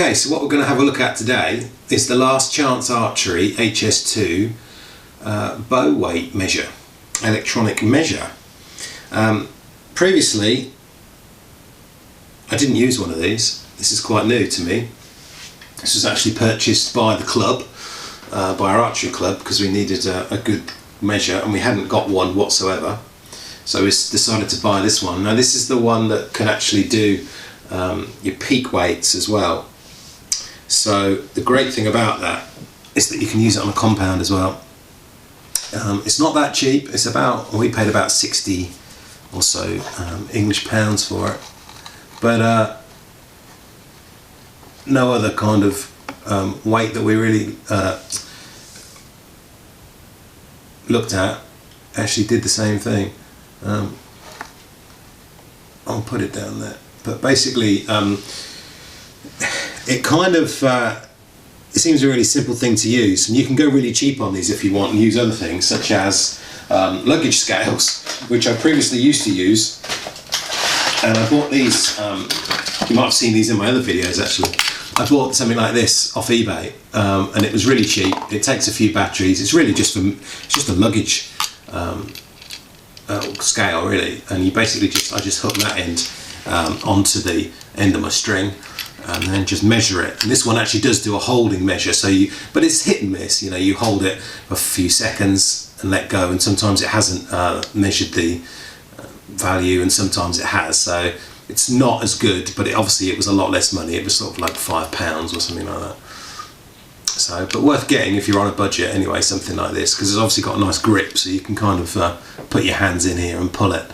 Okay, so what we're going to have a look at today is the Last Chance Archery HS2 bow weight measure, electronic measure. Previously, I didn't use one of these. This is quite new to me. This was actually purchased by the club, by our archery club, because we needed a good measure and we hadn't got one whatsoever. So we decided to buy this one. Now this is the one that can actually do your peak weights as well. So the great thing about that is that you can use it on a compound as well. It's not that cheap. It's about, we paid about 60 or so English pounds for it, but no other kind of weight that we really looked at actually did the same thing. I'll put it down there, but basically it kind of it seems a really simple thing to use, and you can go really cheap on these if you want and use other things such as luggage scales, which I previously used to use. And I bought these, you might have seen these in my other videos actually. I bought something like this off eBay, and it was really cheap. It takes a few batteries. It's really just a luggage scale really, and you basically I just hook that end onto the end of my string and then just measure it. And this one actually does do a holding measure, so but it's hit and miss. You know, you hold it for a few seconds and let go, and sometimes it hasn't measured the value and sometimes it has, so it's not as good, but obviously it was a lot less money. It was sort of like £5 or something like that. So, but worth getting if you're on a budget anyway, something like this, because it's obviously got a nice grip, so you can kind of put your hands in here and pull it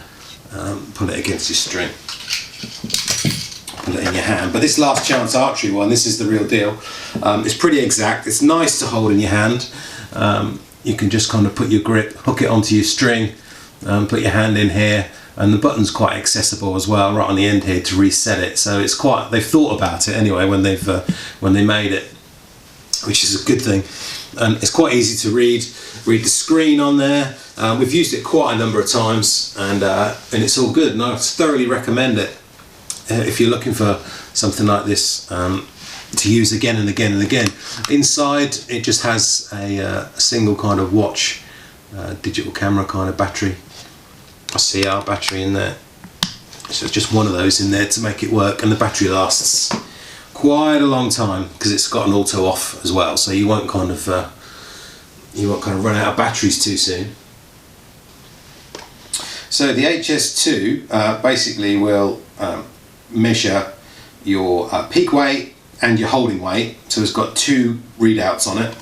against your string, pull it in your hand. But this Last Chance Archery one, this is the real deal. It's pretty exact. It's nice to hold in your hand. You can just kind of put your grip, hook it onto your string, put your hand in here, and the button's quite accessible as well, right on the end here to reset it. So it's quite, they've thought about it anyway when they made it, which is a good thing. And it's quite easy to read the screen on there. We've used it quite a number of times, and it's all good, and I thoroughly recommend it if you're looking for something like this to use again and again and again. Inside it just has a single kind of watch, digital camera kind of battery, a CR battery in there. So it's just one of those in there to make it work, and the battery lasts quite a long time because it's got an auto off as well, so you won't kind of run out of batteries too soon. So the HS2 basically will measure your peak weight and your holding weight, so it's got two readouts on it.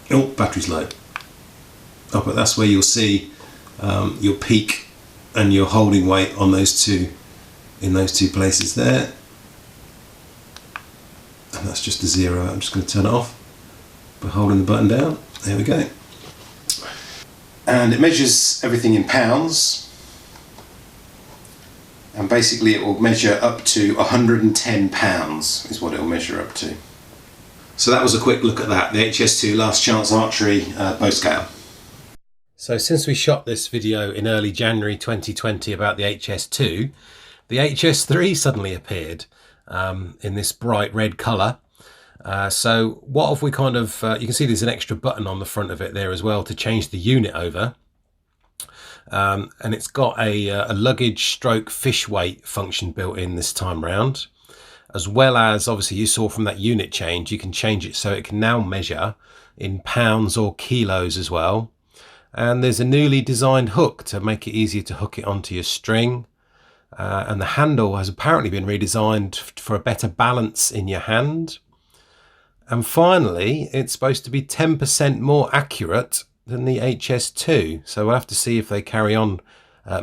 Oh, battery's low. Oh, but that's where you'll see your peak and your holding weight on those two, in those two places there. And that's just a 0. I'm just going to turn it off by holding the button down. There we go. And it measures everything in pounds. And basically it will measure up to 110 pounds is what it will measure up to. So that was a quick look at that, the HS2 Last Chance Archery bow scale. So since we shot this video in early January 2020 about the HS2, the HS3 suddenly appeared in this bright red colour. So what have we kind of, you can see there's an extra button on the front of it there as well to change the unit over. And it's got a luggage stroke fish weight function built in this time round, as well as, obviously you saw from that unit change, you can change it so it can now measure in pounds or kilos as well. And there's a newly designed hook to make it easier to hook it onto your string. And the handle has apparently been redesigned for a better balance in your hand. And finally, it's supposed to be 10% more accurate than the HS2. So we'll have to see if they carry on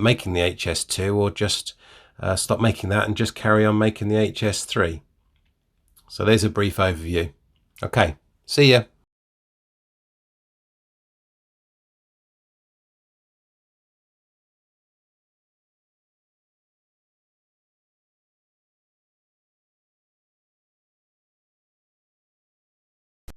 making the HS2 or just stop making that and just carry on making the HS3. So there's a brief overview. Okay, see ya.